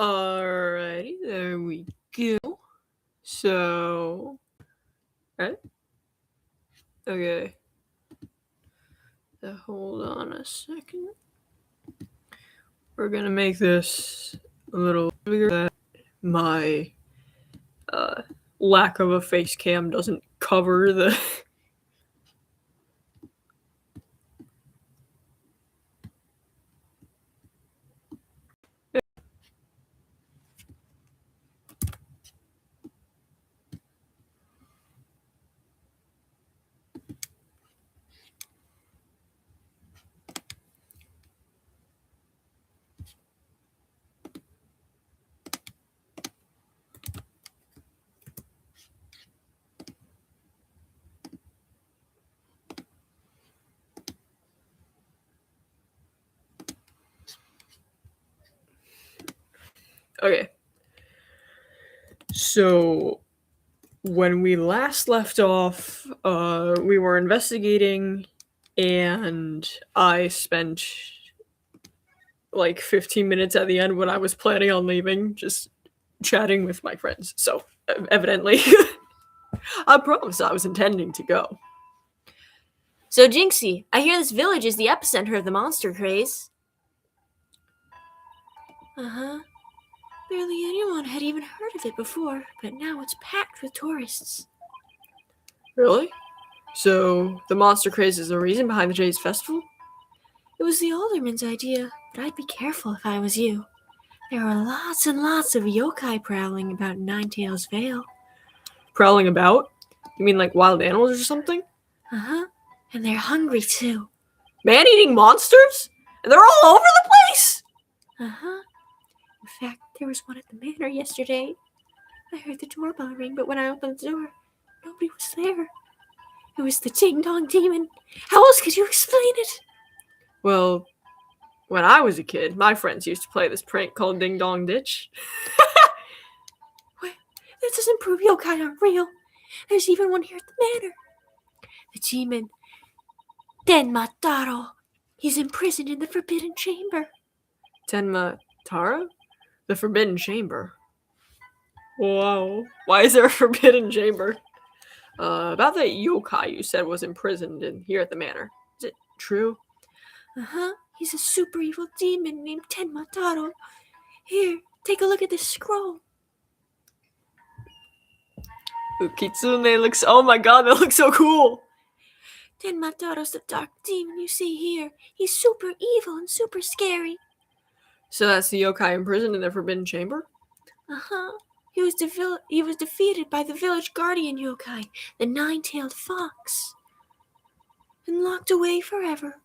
Alrighty, there we go. So, right? Okay. Hold on a second. We're gonna make this a little bigger so that my lack of a face cam doesn't cover the. Okay. So, when we last left off, we were investigating, and I spent like 15 minutes at the end when I was planning on leaving, just chatting with my friends. So, evidently, I promise I was intending to go. So, Jinxie, I hear this village is the epicenter of the monster craze. Barely anyone had even heard of it before, but now it's packed with tourists. Really? So, the monster craze is the reason behind the Jade's festival? It was the alderman's idea, but I'd be careful if I was you. There are lots and lots of yokai prowling about Ninetail's Vale. Prowling about? You mean like wild animals or something? And they're hungry too. Man-eating monsters? And they're all over the place! In fact, there was one at the manor yesterday. I heard the doorbell ring, but when I opened the door, nobody was there. It was the ding-dong demon. How else could you explain it? Well, when I was a kid, my friends used to play this prank called Ding Dong Ditch. Wait, that doesn't prove yokai aren't real. There's even one here at the manor. The demon, Tenmataro. He's imprisoned in the Forbidden Chamber. Tenmataro? The Forbidden Chamber? Whoa. Why is there a Forbidden Chamber? About that yokai you said was imprisoned here at the manor. Is it true? He's a super evil demon named Tenmataro. Here, take a look at this scroll. Kitsune looks... Oh my god, that looks so cool! Tenmataro's the dark demon you see here. He's super evil and super scary. So that's the yokai imprisoned in the Forbidden Chamber? He was defeated by the village guardian yokai, the nine-tailed fox, and locked away forever.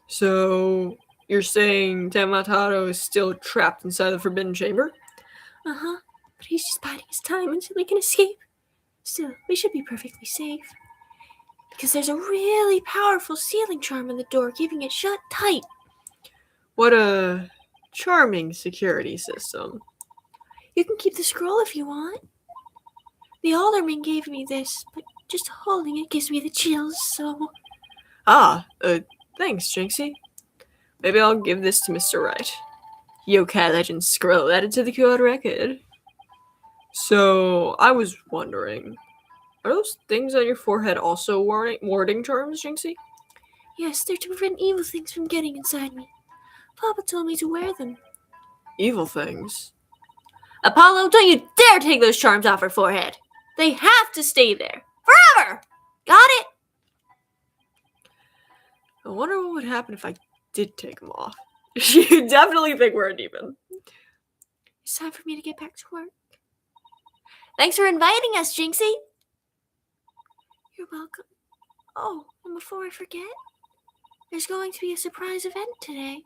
So, you're saying Tenmataro is still trapped inside the Forbidden Chamber? But he's just biding his time until he can escape. Still, we should be perfectly safe. Because there's a really powerful sealing charm on the door, keeping it shut tight. What a charming security system. You can keep the scroll if you want. The alderman gave me this, but just holding it gives me the chills, so... Thanks, Jinxie. Maybe I'll give this to Mr. Wright. Yokai Legend scroll added to the QR record. So, I was wondering, are those things on your forehead also warding charms, Jinxie? Yes, they're to prevent evil things from getting inside me. Papa told me to wear them. Evil things? Apollo, don't you dare take those charms off her forehead. They have to stay there. Forever! Got it? I wonder what would happen if I did take them off. You definitely think we're a demon. It's time for me to get back to work. Thanks for inviting us, Jinxie. You're welcome. Oh, and before I forget, there's going to be a surprise event today.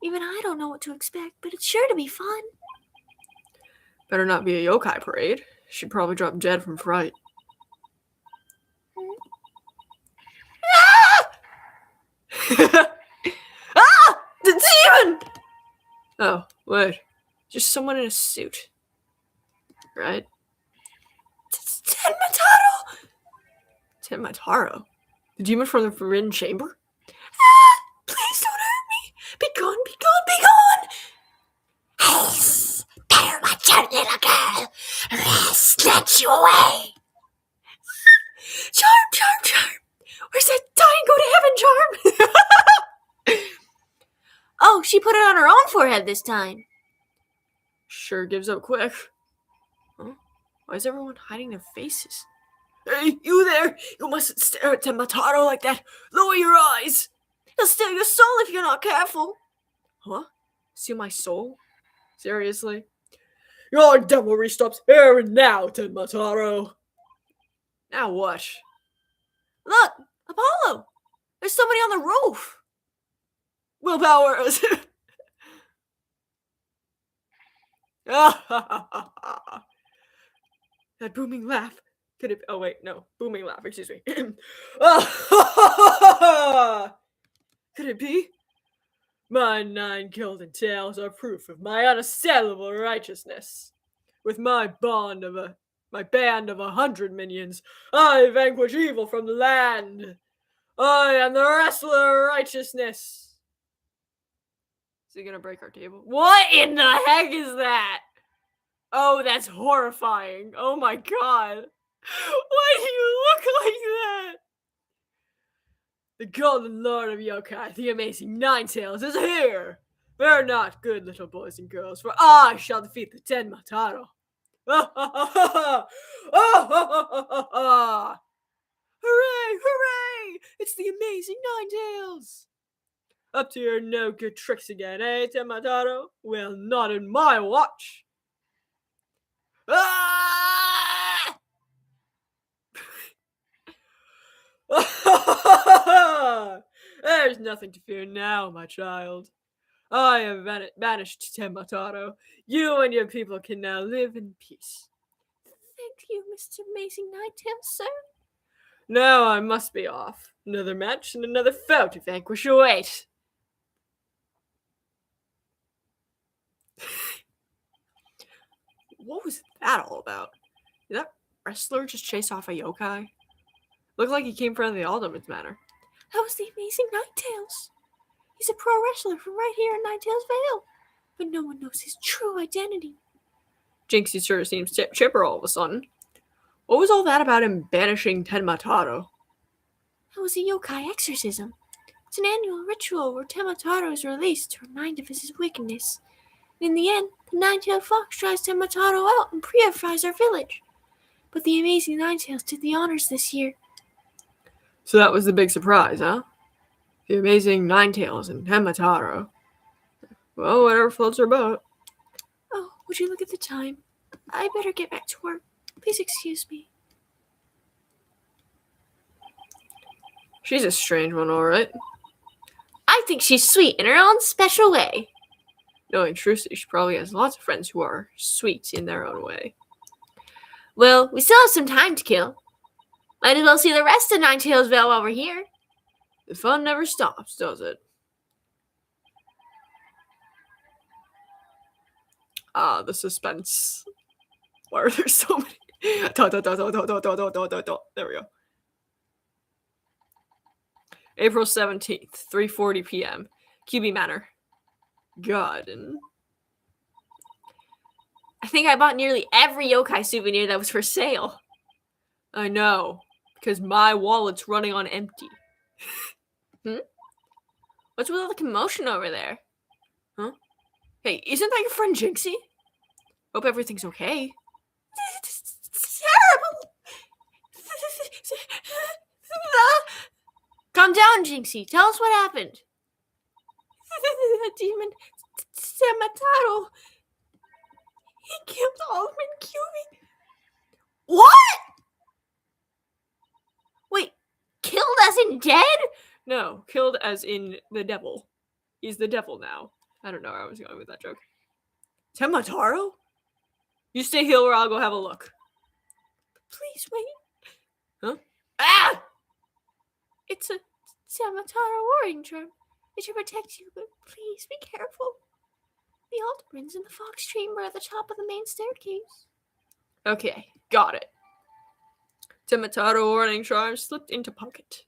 Even I don't know what to expect, but it's sure to be fun. Better not be a yokai parade. She'd probably drop dead from fright. Ah! The demon! Oh, wait. Just someone in a suit. Right? It's Tenmataro! Tenmataro? The demon from the Forbidden Chamber? Please don't hurt me! Be gone, be gone, be gone! wash you away. Charm. Where's that die and go to heaven charm? Oh, she put it on her own forehead this time. Sure gives up quick. Huh? Why is everyone hiding their faces? Hey, you there! You mustn't stare at Temmataro like that! Lower your eyes! He'll steal your soul if you're not careful. Huh? Steal my soul? Seriously? Your devilry stops here and now, Tenmataro! Now what? Look, Apollo! There's somebody on the roof! Willpower! That booming laugh. Could it? Oh wait, no. Booming laugh. Excuse me. Could it be? My 9 golden tails are proof of my unassailable righteousness. With my band of 100 minions, I vanquish evil from the land. I am the wrestler of righteousness. Is he gonna break our table? What in the heck is that? Oh, that's horrifying. Oh my god. Why do you look like that? The golden lord of yokai, the amazing Ninetales, is here! Fear not, good little boys and girls, for I shall defeat the Tenmataro. Hooray! Hooray! It's the amazing Ninetales! Up to your no good tricks again, eh, Tenmataro? Well, not in my watch! Ah! There's nothing to fear now, my child. I have banished Temmataro. You and your people can now live in peace. Thank you, Mr. Amazing Ninetales, sir. Now I must be off. Another match and another foe to vanquish await. What was that all about? Did that wrestler just chase off a yokai? Looked like he came from the Alderman's Manor. That was the amazing Ninetales. He's a pro wrestler from right here in Ninetales Vale, but no one knows his true identity. Jinxie sure seems chipper all of a sudden. What was all that about him banishing Tenmataro? That was a yokai exorcism. It's an annual ritual where Tenmataro is released to remind of his wickedness. And in the end, the Nine-tailed fox drives Tenmataro out and purifies our village. But the amazing Ninetales did the honors this year. So that was the big surprise, huh? The amazing Ninetales and Tenmataro. Well, whatever floats her boat. Oh, would you look at the time? I better get back to work. Please excuse me. She's a strange one, all right. I think she's sweet in her own special way. Knowing truthfully, she probably has lots of friends who are sweet in their own way. Well, we still have some time to kill. Might as well see the rest of Ninetales Vale while we're here. The fun never stops, does it? Ah, the suspense. Why are there so many? There we go. April 17th, 3:40 p.m. QB Manor. Garden. I think I bought nearly every yokai souvenir that was for sale. I know, because my wallet's running on empty. What's with all the commotion over there? Huh? Hey, isn't that your friend Jinxie? Hope everything's okay. It's terrible! Calm down, Jinxie. Tell us what happened. The demon Temmataro. He killed Alderman QB. What? Wait, killed as in dead? No, killed as in the devil. He's the devil now. I don't know where I was going with that joke. Temmataro? You stay here or I'll go have a look. Please wait. Huh? Ah! It's a Temmataro warring charm. It should protect you, but please be careful. The alderman's in the fox chamber at the top of the main staircase. Okay, got it. Temmataro warning charm slipped into pocket.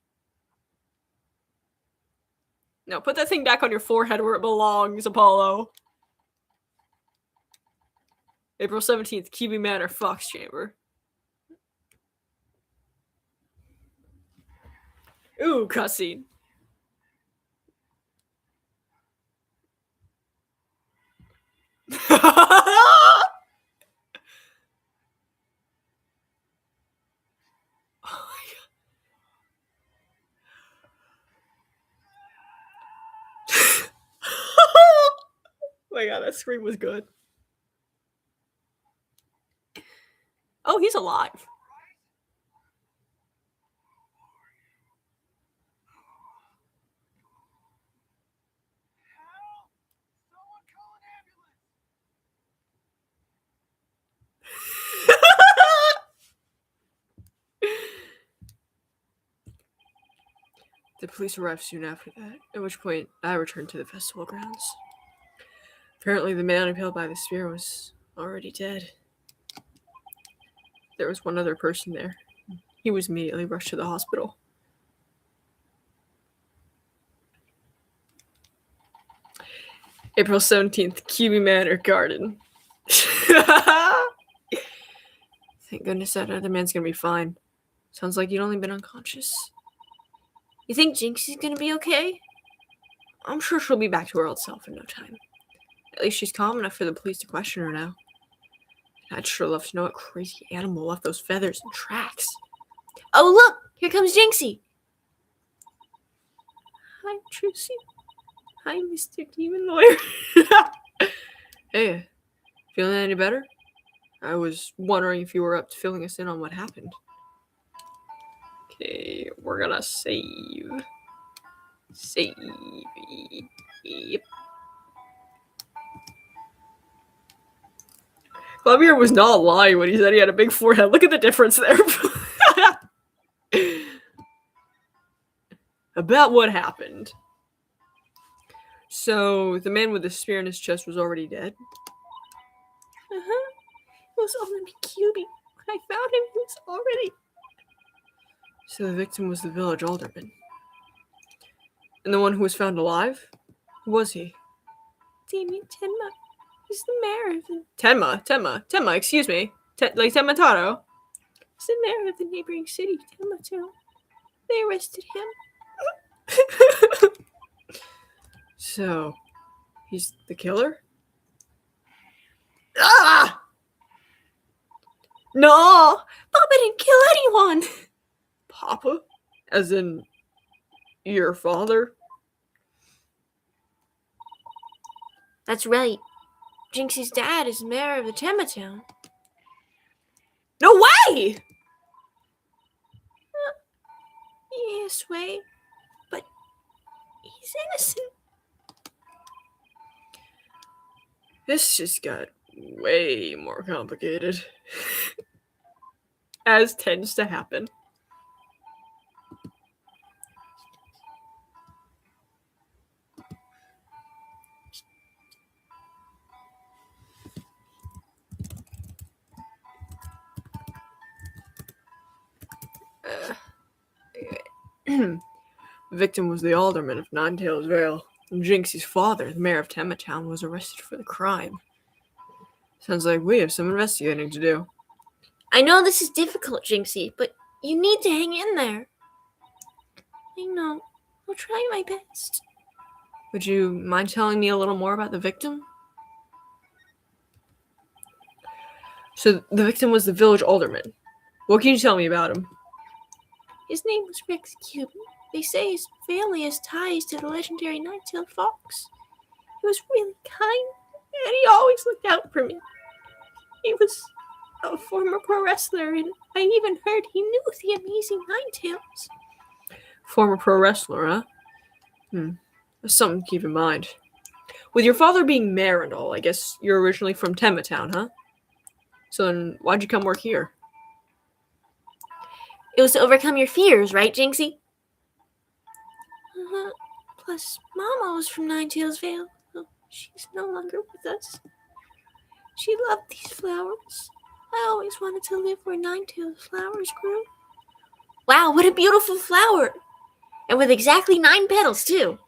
Now put that thing back on your forehead where it belongs, Apollo. April 17th, QB Manor, Fox Chamber. Ooh, cutscene. Oh my god, that scream was good. Oh, he's alive. The police arrived soon after that, at which point I returned to the festival grounds. Apparently, the man impaled by the spear was already dead. There was one other person there. He was immediately rushed to the hospital. April 17th, QB Manor Garden. Thank goodness that other man's gonna be fine. Sounds like you'd only been unconscious. You think Jinxie's gonna be okay? I'm sure she'll be back to her old self in no time. At least she's calm enough for the police to question her now. I'd sure love to know what crazy animal left those feathers and tracks. Oh, look! Here comes Jinxie! Hi, Trucy. Hi, Mr. Demon Lawyer. Hey, feeling any better? I was wondering if you were up to filling us in on what happened. Okay, we're gonna save. Save. Yep. Javier was not lying when he said he had a big forehead. Look at the difference there. About what happened. So, the man with the spear in his chest was already dead? Uh-huh. It was only QB. When I found him, he was already... So the victim was the village alderman. And the one who was found alive? Who was he? Damien Tenma. He's the mayor of the... Tenma, excuse me. Like Tenmataro? He's the mayor of the neighboring city, Tenma. They arrested him. So, he's the killer? Ah! No! Papa didn't kill anyone! Papa? As in, your father? That's right. Jinxie's dad is mayor of the Tenma Town. No way! Yes, way. But he's innocent. This just got way more complicated. As tends to happen. The victim was the alderman of Ninetails Vale. And Jinxie's father, the mayor of Tenma Town, was arrested for the crime. Sounds like we have some investigating to do. I know this is difficult, Jinxie, but you need to hang in there. I know. I'll try my best. Would you mind telling me a little more about the victim? So the victim was the village alderman. What can you tell me about him? His name was Rex Cuban. They say his family has ties to the legendary nine-tailed fox. He was really kind, and he always looked out for me. He was a former pro wrestler, and I even heard he knew the amazing Ninetails. Former pro wrestler, huh? That's something to keep in mind. With your father being mayor and all, I guess you're originally from Tenma Town, huh? So then why'd you come work here? It was to overcome your fears, right, Jinxie? Uh-huh. Plus, Mama was from Ninetails Vale. Oh, she's no longer with us. She loved these flowers. I always wanted to live where Ninetails flowers grew. Wow, what a beautiful flower! And with exactly 9 petals, too.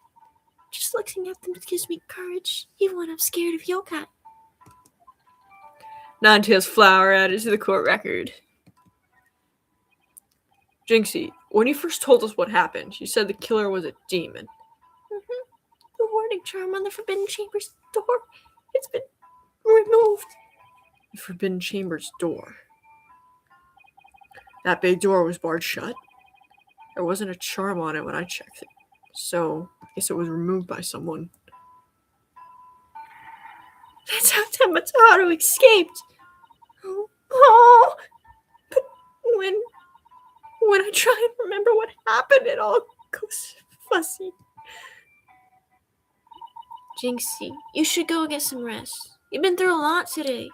Just looking at them gives me courage, even when I'm scared of yokai. Ninetails flower added to the court record. Jinxie, When you first told us what happened, you said the killer was a demon. The warning charm on the Forbidden Chamber's door, it's been removed. The Forbidden Chamber's door. That big door was barred shut. There wasn't a charm on it when I checked it. So, I guess it was removed by someone. That's how Temataru escaped. Oh, but when I try and remember what happened, it all goes fuzzy. Jinxie, you should go get some rest. You've been through a lot today.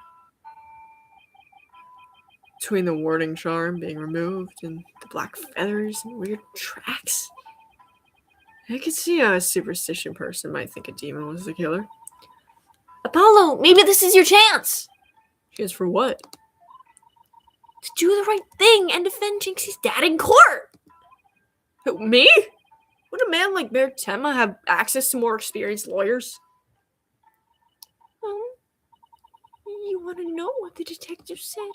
Between the warning charm being removed and the black feathers and weird tracks, I could see how a superstition person might think a demon was the killer. Apollo, maybe this is your chance. Chance for what? To do the right thing and defend Jinxie's dad in court. Who, me? Would a man like Mayor Tenma have access to more experienced lawyers? You want to know what the detective said?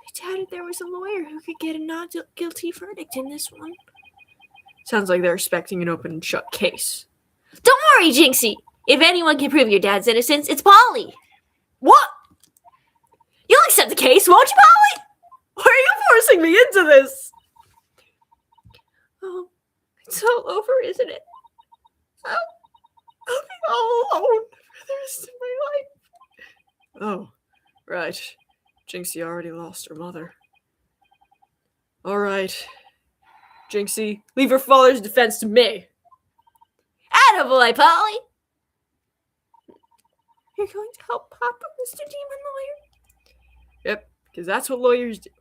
They doubted there was a lawyer who could get a not guilty verdict in this one. Sounds like they're expecting an open and shut case. Don't worry, Jinxie. If anyone can prove your dad's innocence, it's Polly. What? You'll accept the case, won't you, Polly? Why are you forcing me into this? Oh, it's all over, isn't it? I'll be all alone for the rest of my life. Oh, right. Jinxie already lost her mother. All right. Jinxie, leave your father's defense to me. Attaboy, Polly. You're going to help Papa, Mr. Demon Lawyer? Yep, because that's what lawyers do.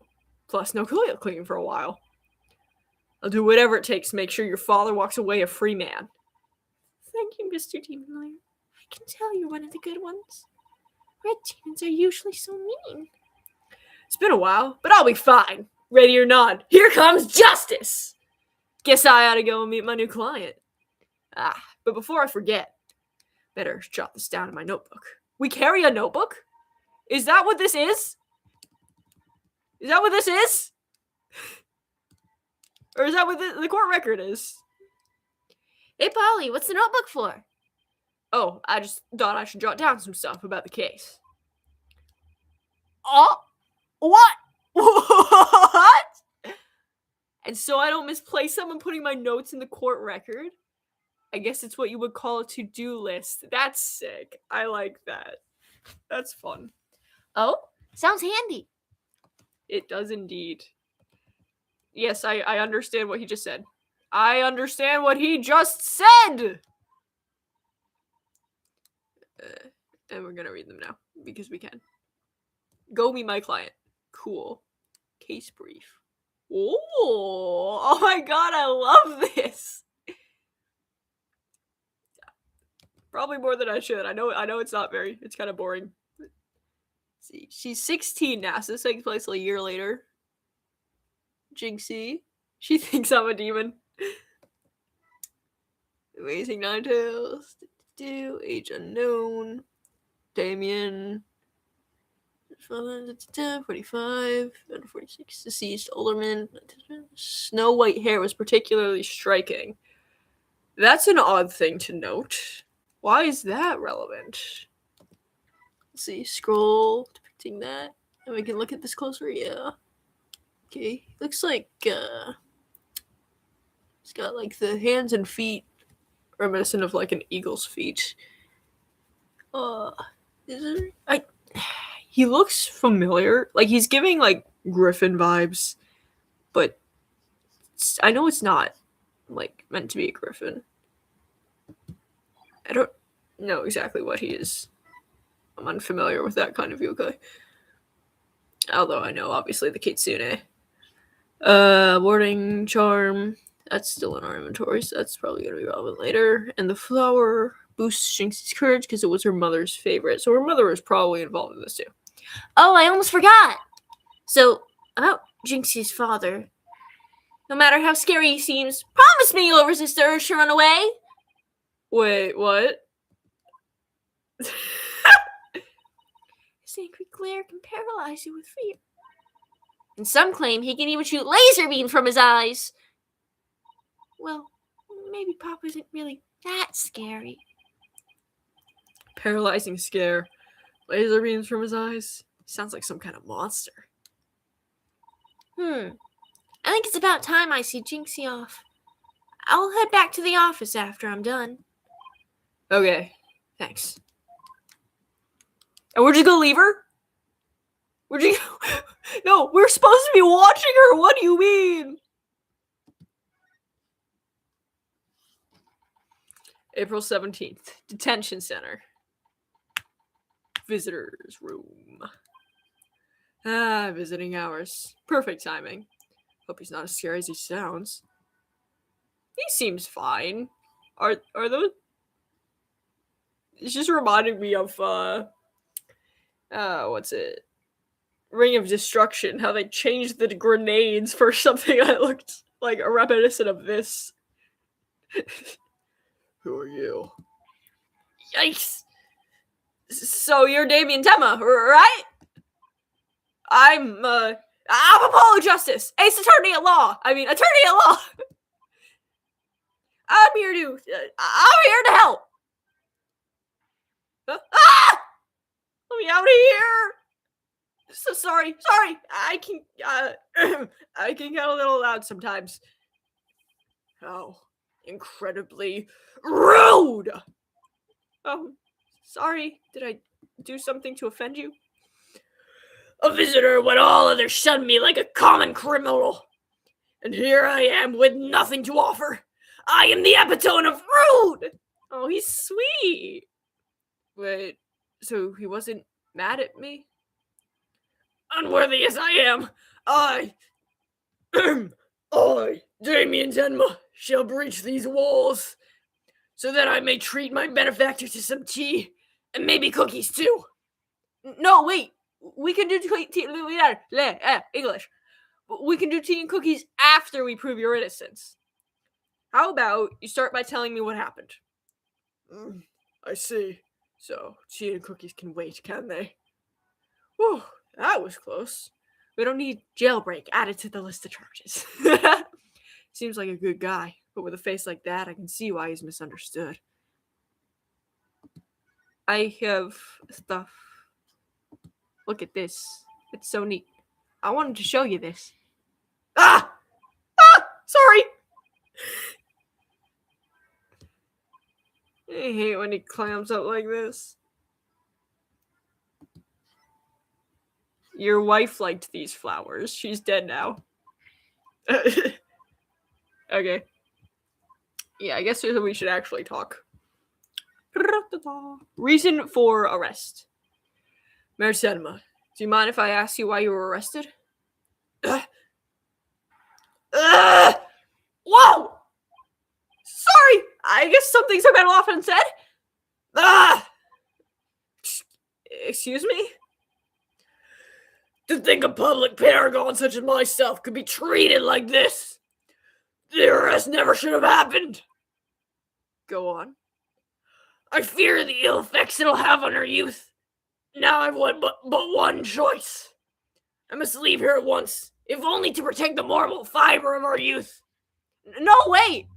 Plus, no clean for a while. I'll do whatever it takes to make sure your father walks away a free man. Thank you, Mr. Demon Lawyer. I can tell you're one of the good ones. Red demons are usually so mean. It's been a while, but I'll be fine. Ready or not, here comes justice! Guess I ought to go and meet my new client. But before I forget, better jot this down in my notebook. We carry a notebook? Is that what this is? Is that what this is? Or is that what the court record is? Hey, Polly, what's the notebook for? Oh, I just thought I should jot down some stuff about the case. Oh, what? What? And so I don't misplace them when putting my notes in the court record? I guess it's what you would call a to-do list. That's sick. I like that. That's fun. Oh, sounds handy. It does indeed. Yes, I understand what he just said. I understand what he just said! And we're gonna read them now, because we can. Go meet my client. Cool. Case brief. Oh my god, I love this! Probably more than I should. I know it's not very, it's kind of boring. Let's see, she's 16 now, so this takes place a year later. Jinxie. She thinks I'm a demon. Amazing Ninetales. Age unknown. Damien. 45. 46. Deceased. Olderman. Snow white hair was particularly striking. That's an odd thing to note. Why is that relevant? Let's see. Scroll. Depicting that. And we can look at this closer. Yeah. Okay. Looks like, it's got, like, the hands and feet reminiscent of, like, an eagle's feet. He looks familiar. Like, he's giving, like, Griffin vibes. But I know it's not, like, meant to be a Griffin. I don't know exactly what he is. I'm unfamiliar with that kind of yokai. Although I know, obviously, the Kitsune. Warding charm. That's still in our inventory, so that's probably going to be relevant later. And the flower boosts Jinxie's courage because it was her mother's favorite. So her mother was probably involved in this too. Oh, I almost forgot. So, about Jinxie's father. No matter how scary he seems, promise me you'll resist the urge to run away. Wait, what? His angry glare can paralyze you with fear. And some claim he can even shoot laser beams from his eyes. Well, maybe Pop isn't really that scary. Paralyzing scare. Laser beams from his eyes. Sounds like some kind of monster. I think it's about time I see Jinxie off. I'll head back to the office after I'm done. Okay, thanks. And we're just gonna leave her? No, we're supposed to be watching her. What do you mean? April 17th, detention center. Visitors room. Visiting hours. Perfect timing. Hope he's not as scary as he sounds. He seems fine. Are those... It's just reminding me of, what's it? Ring of Destruction. How they changed the grenades for something that looked like a reminiscent of this. Who are you? Yikes. So you're Damien Temma, right? I'm Apollo Justice, attorney at law. I'm here to help. Ah! Let me out of here. So sorry. I can get a little loud sometimes. Oh, incredibly rude. Oh, sorry. Did I do something to offend you? A visitor when all others shunned me like a common criminal. And here I am with nothing to offer. I am the epitome of rude. Oh, he's sweet. Wait, so he wasn't mad at me? Unworthy as I am, I, Damien Tenma, shall breach these walls, so that I may treat my benefactor to some tea, and maybe cookies too. No, wait, we can do English. We can do tea and cookies after we prove your innocence. How about you start by telling me what happened? I see. So, tea and cookies can wait, can they? Whew, that was close. We don't need jailbreak added to the list of charges. Seems like a good guy, but with a face like that, I can see why he's misunderstood. I have stuff. Look at this. It's so neat. I wanted to show you this. Sorry! I hate when he clams up like this. Your wife liked these flowers. She's dead now. Okay. Yeah, I guess we should actually talk. Reason for arrest. Mayor Sedma, do you mind if I ask you why you were arrested? Whoa! Sorry! I guess some things are better off unsaid. Excuse me? To think a public paragon such as myself could be treated like this. The arrest never should have happened. Go on. I fear the ill effects it'll have on our youth. Now I've but one choice. I must leave here at once, if only to protect the moral fiber of our youth. No, wait!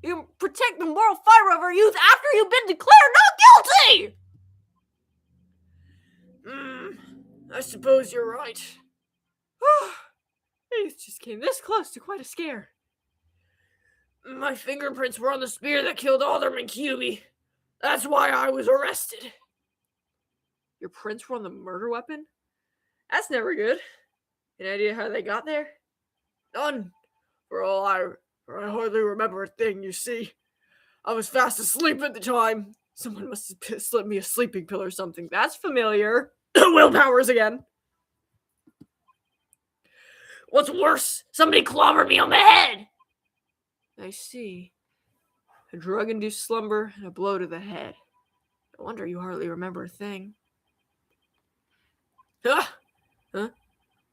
You protect the moral fiber of our youth after you've been declared not guilty! I suppose you're right. It just came this close to quite a scare. My fingerprints were on the spear that killed Alderman Cubey. That's why I was arrested. Your prints were on the murder weapon? That's never good. Any idea how they got there? None. I hardly remember a thing, you see. I was fast asleep at the time. Someone must have slipped me a sleeping pill or something. That's familiar. Willpowers again. What's worse, somebody clobbered me on the head. I see. A drug-induced slumber and a blow to the head. No wonder you hardly remember a thing. Huh? Is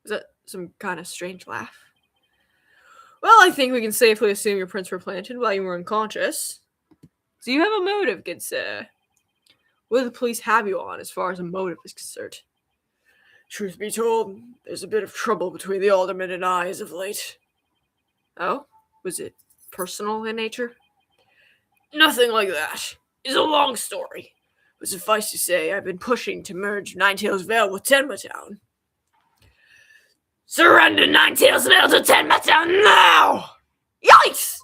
that some kind of strange laugh? Well, I think we can safely assume your prints were planted while you were unconscious. So you have a motive, good sir. What do the police have you on as far as a motive is concerned? Truth be told, there's a bit of trouble between the alderman and I as of late. Oh? Was it personal in nature? Nothing like that. It's a long story. But suffice to say, I've been pushing to merge Ninetails Vale with Tenma-town. Surrender Ninetails Vale to Tenma-town now! Yikes!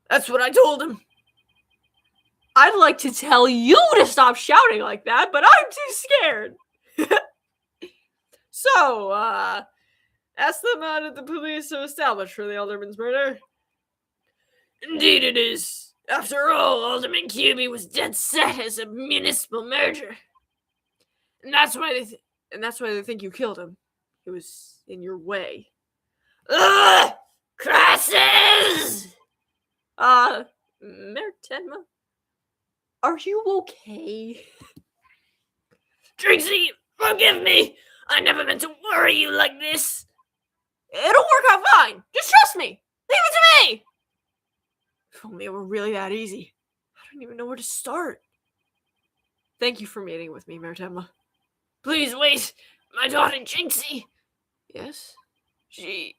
That's what I told him. I'd like to tell you to stop shouting like that, but I'm too scared. So, ask them out at the police to establish for the alderman's murder. Indeed it is. After all, Alderman QB was dead set as a municipal merger. And that's why they think you killed him. It was in your way. Ugh! Crasses! Mayor Tenma? Are you okay? Trixie, forgive me! I never meant to worry you like this. It'll work out fine. Just trust me. Leave it to me! If only it were really that easy. I don't even know where to start. Thank you for meeting with me, Mayor Tenma. Please wait. My daughter Jinxie. Yes? She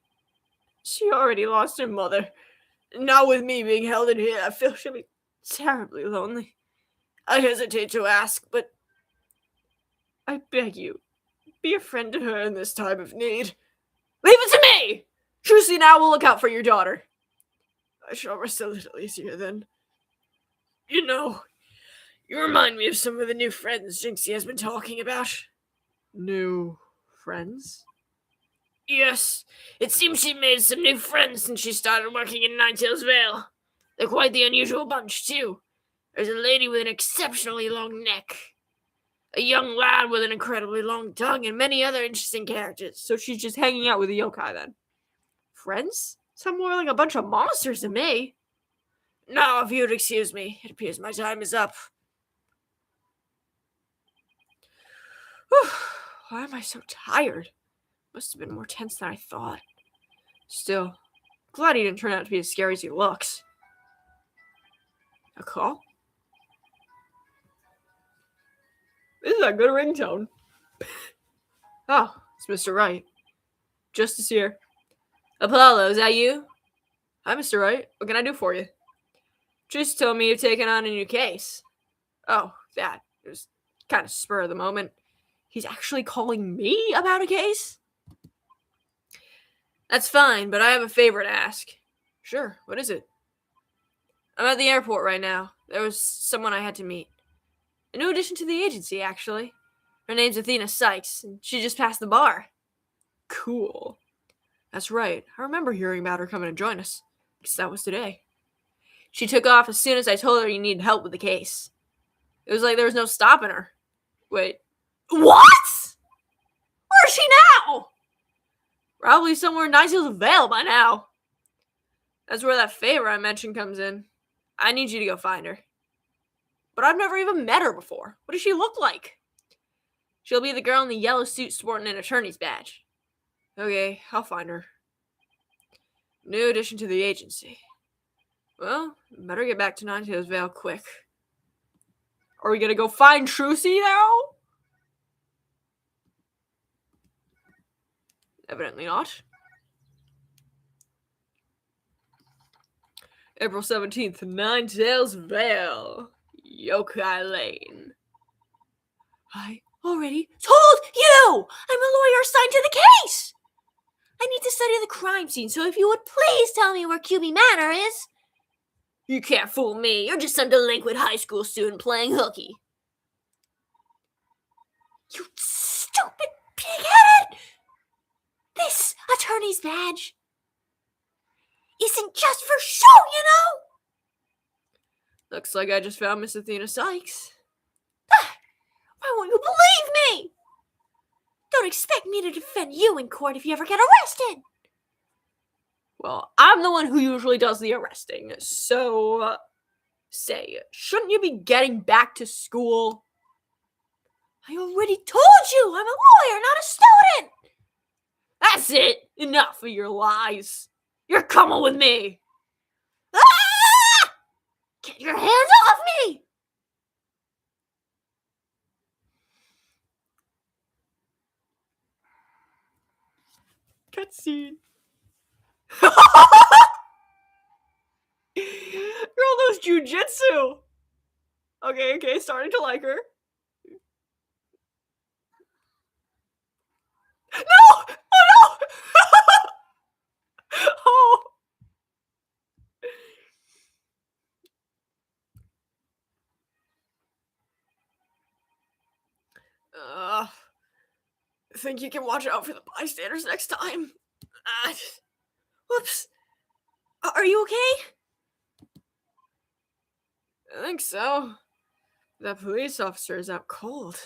already lost her mother. Now with me being held in here, I feel she'll be terribly lonely. I hesitate to ask, but I beg you, be a friend to her in this time of need. Leave it to me! Trucy and I will look out for your daughter. I shall rest a little easier then. You know, you remind me of some of the new friends Jinxie has been talking about. New friends? Yes, it seems she made some new friends since she started working in Ninetails Vale. They're quite the unusual bunch, too. There's a lady with an exceptionally long neck, a young lad with an incredibly long tongue, and many other interesting characters. So she's just hanging out with the yokai then. Friends? Sound more like a bunch of monsters to me. Now, if you'd excuse me, it appears my time is up. Whew, why am I so tired? Must have been more tense than I thought. Still, glad he didn't turn out to be as scary as he looks. A call? This is a good ringtone. Oh, it's Mr. Wright. Justice here. Apollo, is that you? Hi, Mr. Wright. What can I do for you? Just told me you've taken on a new case. Oh, that. It was kind of spur of the moment. He's actually calling me about a case? That's fine, but I have a favor to ask. Sure, what is it? I'm at the airport right now. There was someone I had to meet. A new addition to the agency, actually. Her name's Athena Sykes, and she just passed the bar. Cool. That's right. I remember hearing about her coming to join us. Guess that was today. She took off as soon as I told her you needed help with the case. It was like there was no stopping her. Wait. What? Where is she now? Probably somewhere in Ninetails Vale by now. That's where that favor I mentioned comes in. I need you to go find her. But I've never even met her before. What does she look like? She'll be the girl in the yellow suit sporting an attorney's badge. Okay, I'll find her. New addition to the agency. Well, better get back to Ninetails Vale quick. Are we gonna go find Trucy now? Evidently not. April 17th, Ninetails Vale. Yokai Lane. I already told you! I'm a lawyer assigned to the case! I need to study the crime scene, so if you would please tell me where QB Manor is. You can't fool me. You're just some delinquent high school student playing hooky. You stupid pig-headed! This attorney's badge isn't just for show, you know? Looks like I just found Miss Athena Sykes. Why won't you believe me? Don't expect me to defend you in court if you ever get arrested. Well, I'm the one who usually does the arresting, so say, shouldn't you be getting back to school? I already told you I'm a lawyer, not a student. That's it. Enough of your lies. You're coming with me. Ah! Get your hands off me. Scene. Girl knows jujitsu. Okay, starting to like her. No! Oh no! Oh. Think you can watch out for the bystanders next time? Whoops. Are you okay? I think so. That police officer is out cold.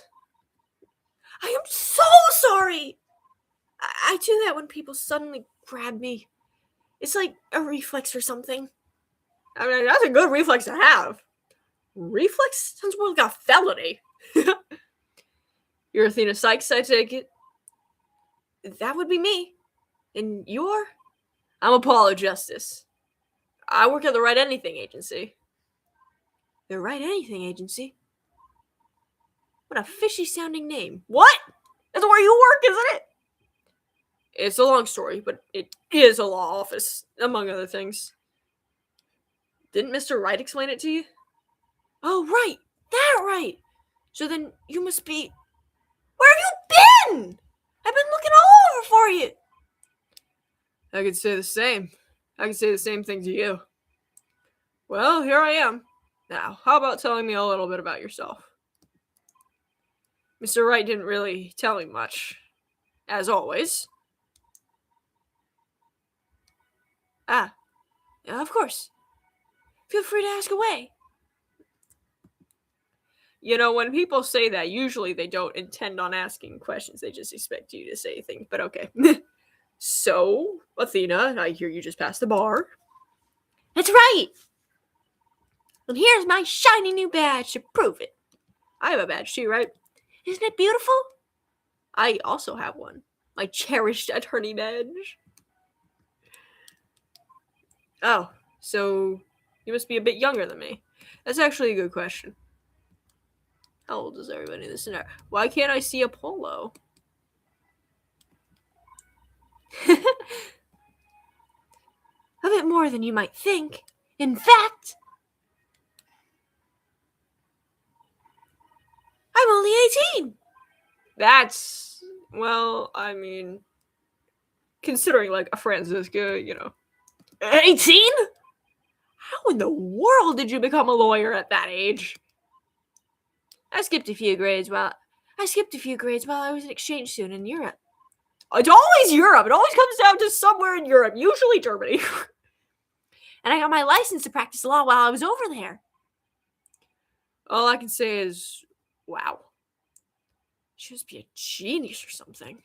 I am so sorry! I do that when people suddenly grab me. It's like a reflex or something. I mean, that's a good reflex to have. Reflex? Sounds more like a felony. You're Athena Sykes, I take it? That would be me. And you're? I'm Apollo Justice. I work at the Right Anything Agency. The Right Anything Agency? What a fishy sounding name. What? That's where you work, isn't it? It's a long story, but it is a law office, among other things. Didn't Mr. Wright explain it to you? Oh, right. That right. So then you must be... Where have you been? I've been looking all over for you. I could say the same. I could say the same thing to you. Well, here I am. Now, how about telling me a little bit about yourself? Mr. Wright didn't really tell me much. As always. Ah, of course. Feel free to ask away. You know, when people say that, usually they don't intend on asking questions. They just expect you to say things, but okay. So, Athena, I hear you just passed the bar. That's right! And here's my shiny new badge to prove it. I have a badge too, right? Isn't it beautiful? I also have one. My cherished attorney badge. Oh, so you must be a bit younger than me. That's actually a good question. How old is everybody in this scenario? Why can't I see Apollo? A bit more than you might think. In fact, I'm only 18. That's, well, I mean, considering like a Francisca, you know. 18? How in the world did you become a lawyer at that age? I skipped a few grades while I was an exchange student in Europe. It's always Europe. It always comes down to somewhere in Europe, usually Germany. And I got my license to practice law while I was over there. All I can say is, wow. She must be a genius or something.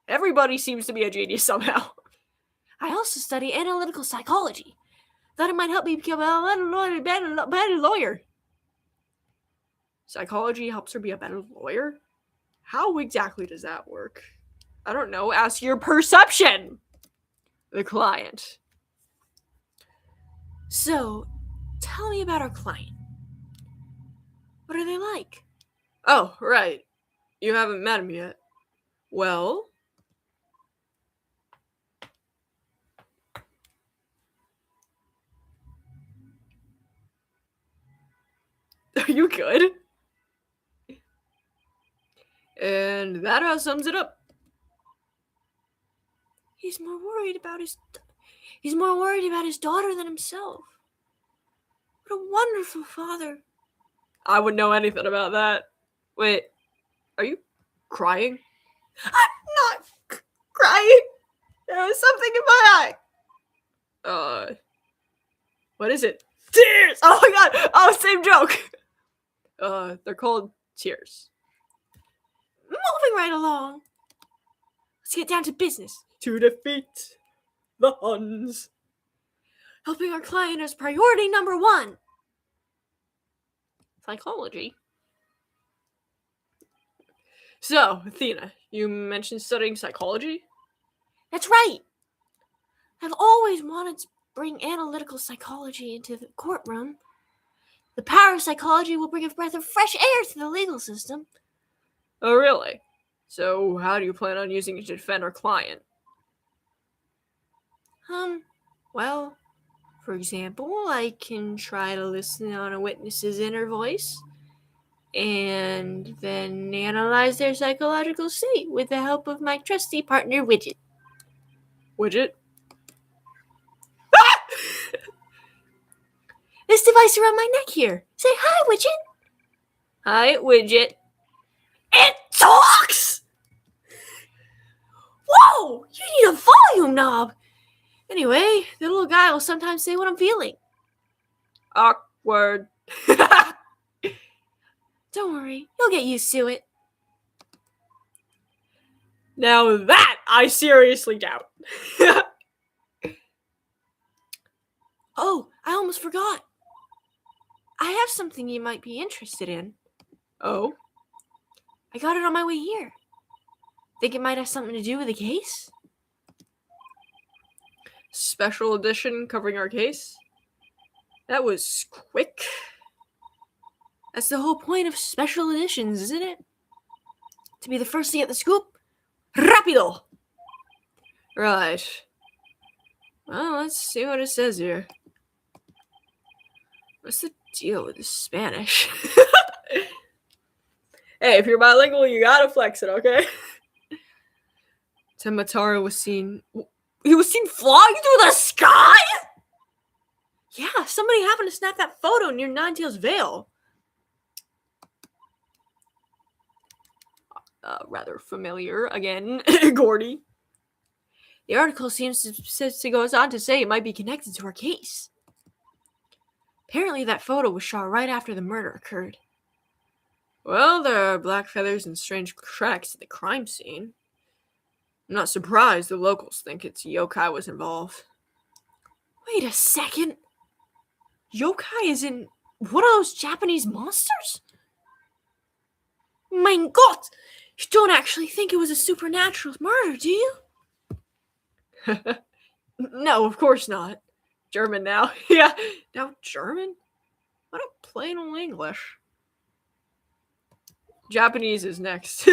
Everybody seems to be a genius somehow. I also study analytical psychology. Thought it might help me become a better lawyer. Psychology helps her be a better lawyer? How exactly does that work? I don't know. Ask your perception. The client. So, tell me about our client. What are they like? Oh, right. You haven't met him yet. Well... Are you good? And that about sums it up. He's more worried about his daughter than himself. What a wonderful father. I wouldn't know anything about that. Wait, are you crying? I'm not crying. There was something in my eye. What is it? Tears! Oh my god! Oh, same joke! They're called tears. Moving right along. Let's get down to business. To defeat the Huns. Helping our client is priority number 1. Psychology. So, Athena, you mentioned studying psychology? That's right. I've always wanted to bring analytical psychology into the courtroom. The power of psychology will bring a breath of fresh air to the legal system. Oh, really? So, how do you plan on using it to defend our client? Well, for example, I can try to listen on a witness's inner voice and then analyze their psychological state with the help of my trusty partner, Widget. Widget? This device around my neck here. Say hi, Widget. Hi, Widget. It talks! Whoa! You need a volume knob! Anyway, the little guy will sometimes say what I'm feeling. Awkward. Don't worry, you'll get used to it. Now that I seriously doubt. Oh, I almost forgot. I have something you might be interested in. Oh? I got it on my way here. Think it might have something to do with the case? Special edition covering our case? That was quick. That's the whole point of special editions, isn't it? To be the first to get the scoop. Rapido! Right. Well, let's see what it says here. What's the deal with the Spanish? Hey, if you're bilingual, you gotta flex it, okay? Tematara was seen... He was seen flying through the sky?! Yeah, somebody happened to snap that photo near Ninetail's Vale. Rather familiar. Again, Gordy. The article seems to goes on to say it might be connected to our case. Apparently that photo was shot right after the murder occurred. Well, there are black feathers and strange cracks at the crime scene. I'm not surprised the locals think it's yokai was involved. Wait a second. Yokai isn't one of those Japanese monsters? Mein Gott! You don't actually think it was a supernatural murder, do you? No, of course not. German now. Yeah, now German? What a plain old English. Japanese is next.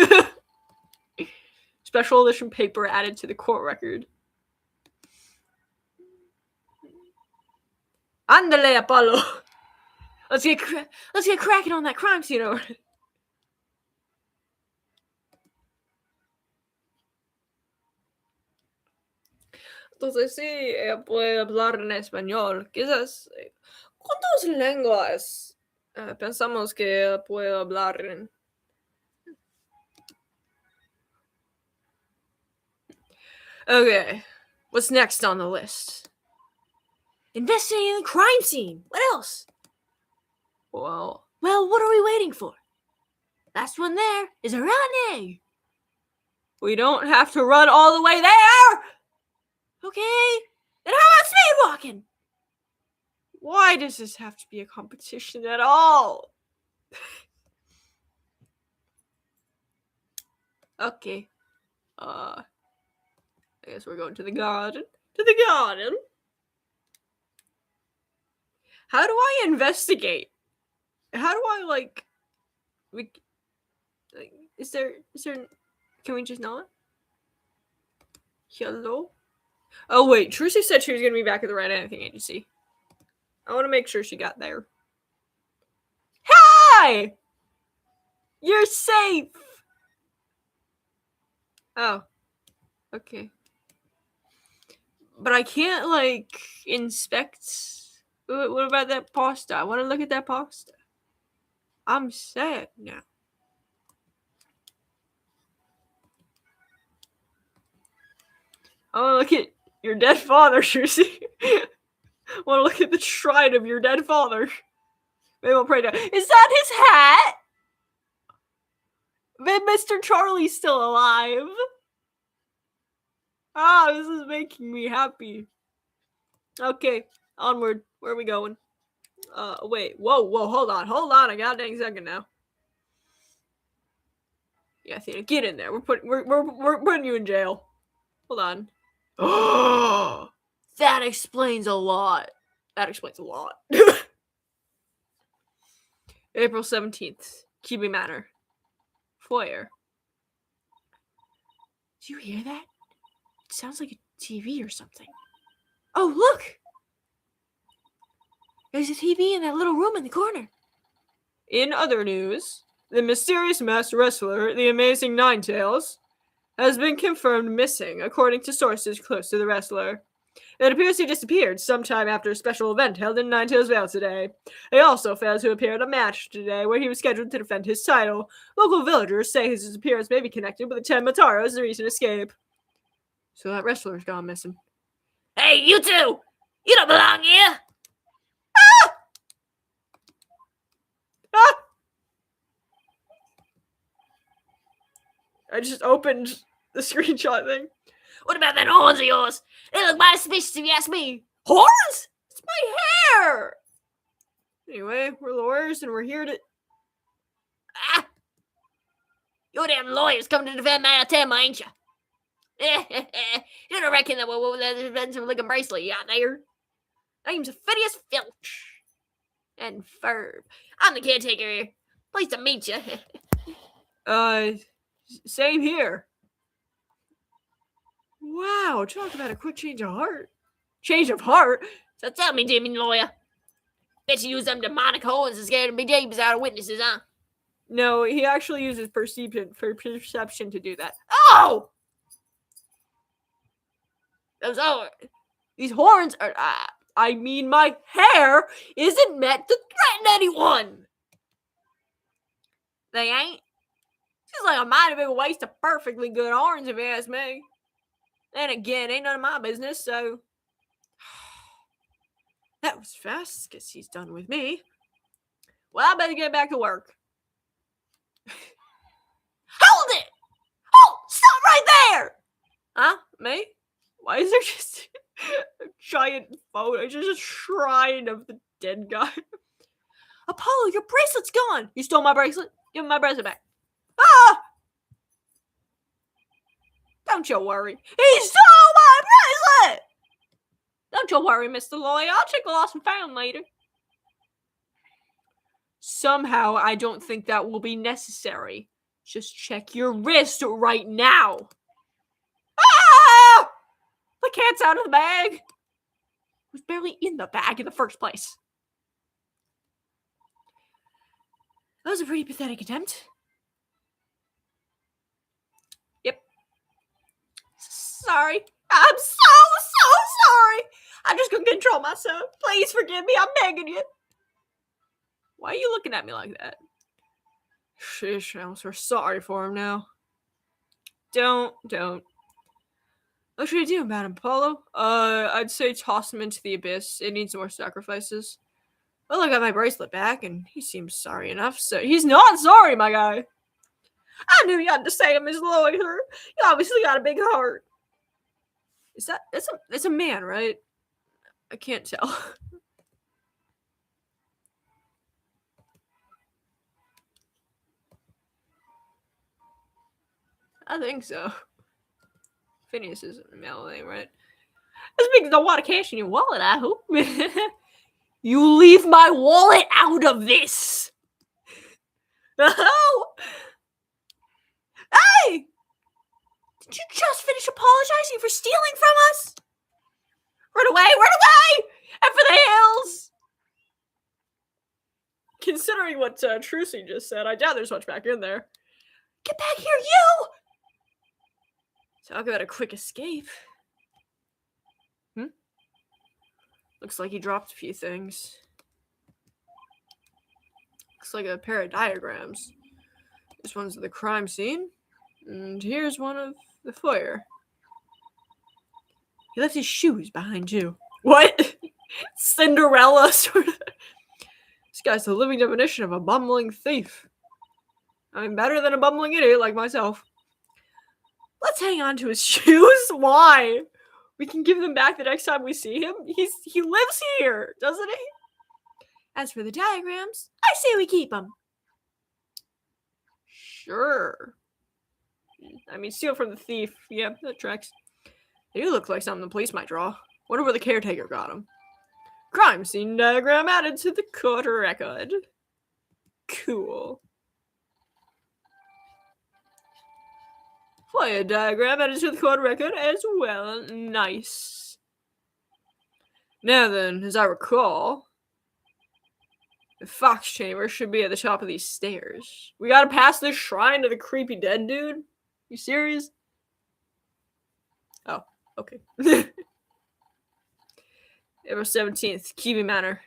Special edition paper added to the court record. Andale, Apollo! Let's get cracking on that crime scene over. Entonces sí, puede hablar en español. Quizás, ¿cuántas lenguas pensamos que puede hablar en? Okay, what's next on the list? Investigating the crime scene. What else? Well, what are we waiting for? Last one there is a round egg. We don't have to run all the way there! Okay, then how about speed walking? Why does this have to be a competition at all? Okay. I guess we're going to the garden. To the garden. How do I investigate? How do I is there can we just not? Hello? Oh wait, Trucy said she was gonna be back at the Red Anything Agency. I want to make sure she got there. Hi! You're safe! Oh. Okay. But I can't, inspect... What about that pasta? I want to look at that pasta. I'm sad now. I want to look at your dead father, Trucy. I want to look at the shrine of your dead father. Maybe I'll pray down. Is that his hat? Mr. Charlie's still alive. Ah, this is making me happy. Okay, onward. Where are we going? Wait. Whoa, hold on a goddamn second now. Yeah, Athena, get in there. We're putting you in jail. Hold on. Oh, that explains a lot. April 17th, Kibi Manor. Foyer. Do you hear that? It sounds like a TV or something. Oh, look! There's a TV in that little room in the corner. In other news, the mysterious masked wrestler, the Amazing Ninetales, has been confirmed missing, according to sources close to the wrestler. It appears he disappeared sometime after a special event held in Ninetales Vale today. He also failed to appear at a match today where he was scheduled to defend his title. Local villagers say his disappearance may be connected with the Ten Mataro's recent escape. So that wrestler's gone missing. Hey, you two! You don't belong here! Ah! I just opened the screenshot thing. What about that horns of yours? They look mighty suspicious if you ask me. Horns? It's my hair! Anyway, we're lawyers and we're here to... Ah! Your damn lawyers coming to defend my Alabama, ain't you? You don't reckon that we'll defend some looking bracelet you got there? Name's Phineas Filch. And Ferb. I'm the caretaker here. Pleased to meet you. Same here. Wow, talk about a quick change of heart. Change of heart? So tell me, Jimmy lawyer. Bet you use them demonic horns to scare the bejeebs out of witnesses, huh? No, he actually uses perception to do that. Oh! These horns are... I mean, my hair isn't meant to threaten anyone! They ain't? Seems like a mighty big waste of perfectly good horns, if you ask me. Then again, ain't none of my business, so... That was fast. Guess he's done with me. Well, I better get back to work. Hold it! Oh, stop right there! Huh? Me? Why is there just a giant photo? Just a shrine of the dead guy. Apollo, your bracelet's gone! You stole my bracelet? Give me my bracelet back. Ah! Don't you worry. He stole my bracelet! Don't you worry, Mr. Lawyer. I'll check the lost and found later. Somehow, I don't think that will be necessary. Just check your wrist right now. Ah! The cat's out of the bag. It was barely in the bag in the first place. That was a pretty pathetic attempt. Yep. Sorry. I'm so sorry. I just couldn't control myself. Please forgive me. I'm begging you. Why are you looking at me like that? Sheesh, I almost feel sorry for him now. Don't. What should I do about him, Apollo? I'd say toss him into the abyss. It needs more sacrifices. Well, I got my bracelet back, and he seems sorry enough, so he's not sorry, my guy. I knew you had to say him, Miss Lawyer. You obviously got a big heart. That's a man, right? I can't tell. I think so. Phineas is a male name, right? This means no want to cash in your wallet, I hope. You leave my wallet out of this. Oh! Hey! Did you just finish apologizing for stealing from us? Run away! And for the hills! Considering what Trucy just said, I doubt there's much back in there. Get back here, you! Talk about a quick escape. Looks like he dropped a few things. Looks like a pair of diagrams. This one's the crime scene. And here's one of the foyer. He left his shoes behind too. What? Cinderella sort of. This guy's the living definition of a bumbling thief. I'm better than a bumbling idiot like myself. Let's hang on to his shoes. Why? We can give them back the next time we see him. He lives here, doesn't he? As for the diagrams, I say we keep them. Sure. I mean, steal from the thief. Yeah, that tracks. They do look like something the police might draw. Wonder where the caretaker got them. Crime scene diagram added to the court record. Cool. Fire diagram added to the court record as well. Nice. Now then, as I recall, the fox chamber should be at the top of these stairs. We gotta pass this shrine to the creepy dead dude? You serious? Oh, okay. April 17th, Kiwi Manor.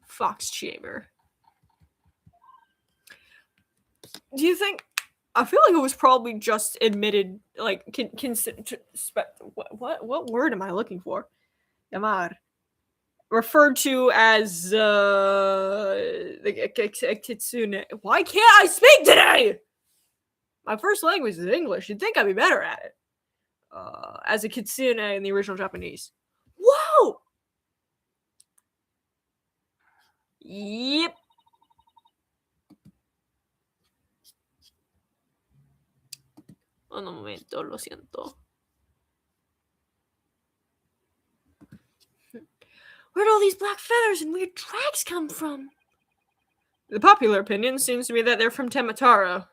Fox chamber. Do you think... I feel like it was probably just admitted, like, what word am I looking for? Yamar. Referred to as, the kitsune. Why can't I speak today? My first language is English. You'd think I'd be better at it. As a kitsune in the original Japanese. Whoa! Yep. Un momento, lo siento. Where'd all these black feathers and weird tracks come from? The popular opinion seems to be that they're from Temataro.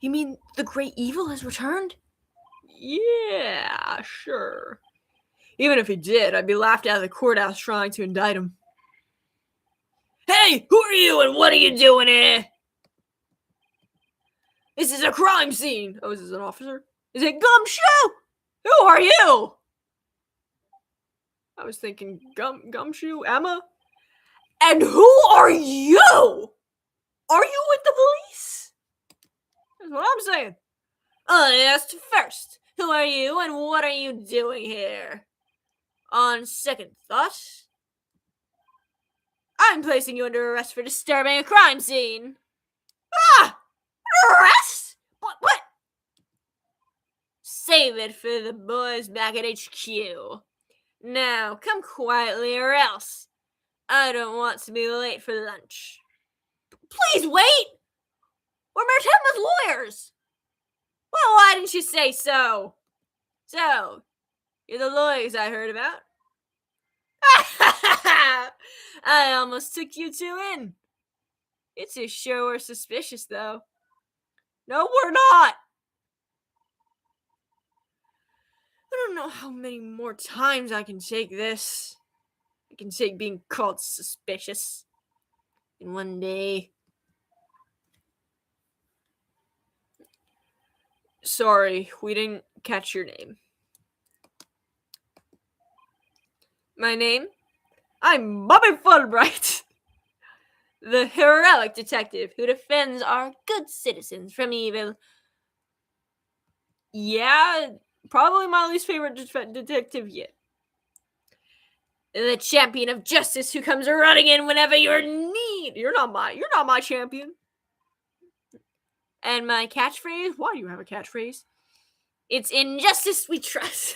You mean the great evil has returned? Yeah, sure. Even if he did, I'd be laughed out of the courthouse trying to indict him. Hey, who are you and what are you doing here? This is a crime scene. Oh, is this an officer? Is it Gumshoe? Who are you? I was thinking Gumshoe, Emma. And who are you? Are you with the police? That's what I'm saying. Unasked first. Who are you and what are you doing here? On second thought, I'm placing you under arrest for disturbing a crime scene. Ah! Arrest? What? Save it for the boys back at HQ. Now, come quietly or else. I don't want to be late for lunch. Please wait! We're Mertemma's lawyers! Well, why didn't you say so? So, you're the lawyers I heard about? I almost took you two in. You two sure were suspicious, though. No, we're not! I don't know how many more times I can take this. I can take being called suspicious. In one day. Sorry, we didn't catch your name. My name? I'm Bobby Fulbright. The heroic detective who defends our good citizens from evil. Yeah, probably my least favorite detective yet. The champion of justice who comes running in whenever you're in need. You're not my champion. And my catchphrase? Why do you have a catchphrase? It's in justice we trust.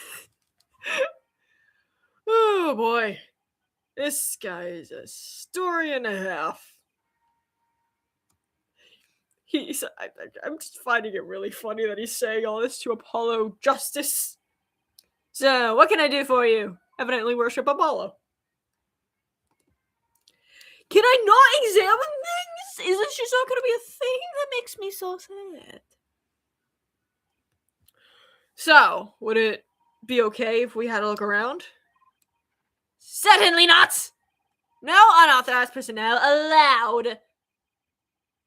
Oh boy. This guy is a story and a half. I'm just finding it really funny that he's saying all this to Apollo Justice. So, what can I do for you? Evidently worship Apollo. Can I not examine things? Is this just not going to be a thing? That makes me so sad. So, would it be okay if we had a look around? Certainly not! No unauthorized personnel allowed.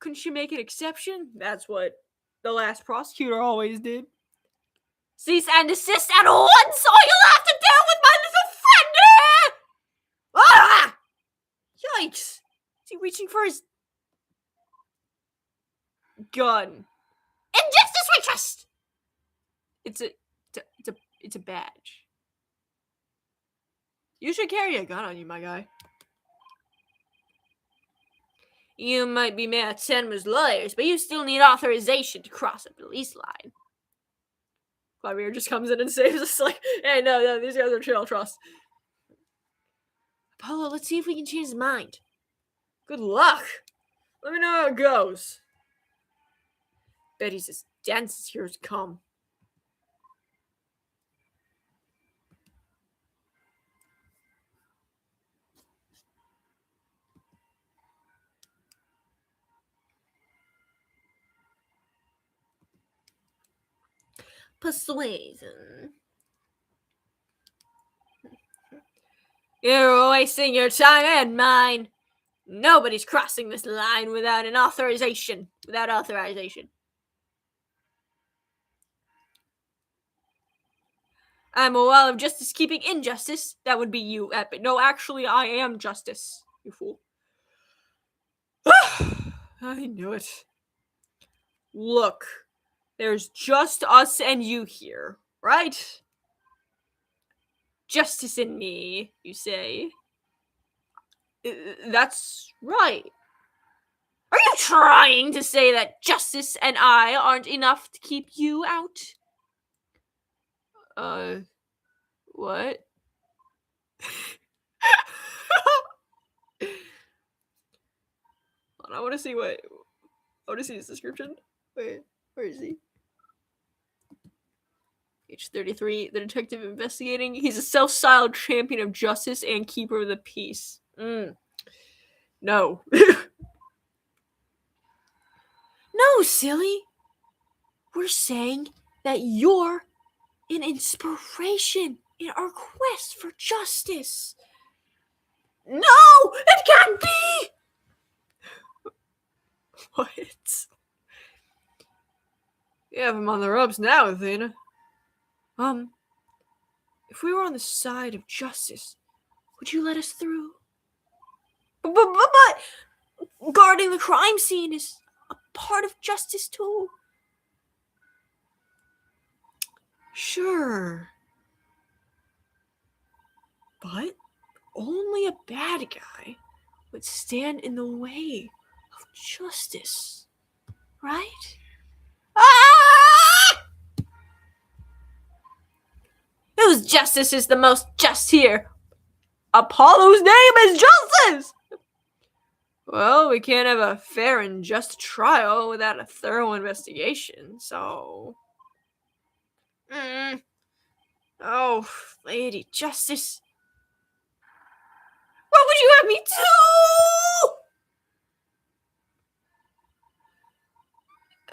Couldn't you make an exception? That's what the last prosecutor always did. Cease and desist at once, or you'll have to deal with my little friend! Ah! Yikes! Is he reaching for his gun? Injustice we trust! It's a badge. You should carry a gun on you, my guy. You might be Mayor Tenma's lawyers, but you still need authorization to cross a police line. Clavier just comes in and saves us, like, hey, no, these guys are chill, trust. Apollo, let's see if we can change his mind. Good luck. Let me know how it goes. Bet he's as dense as here as come. persuasion. You're wasting your time and mine. Nobody's crossing this line without authorization. I'm a wall of justice keeping injustice. That would be you, Epic. No, actually, I am justice, you fool. I knew it. Look, there's just us and you here, right? Justice in me, you say? That's right. Are you trying to say that justice and I aren't enough to keep you out? What? I want to see his description. Wait, where is he? Page 33, the detective investigating. He's a self-styled champion of justice and keeper of the peace. No. No, silly. We're saying that you're an inspiration in our quest for justice. No! It can't be! What? You have him on the ropes now, Athena. If we were on the side of justice, would you let us through? But guarding the crime scene is a part of justice too. Sure. But only a bad guy would stand in the way of justice, right? Ah! Whose justice is the most just here? Apollo's name is Justice! Well, we can't have a fair and just trial without a thorough investigation, so... Oh, Lady Justice. What would you have me do?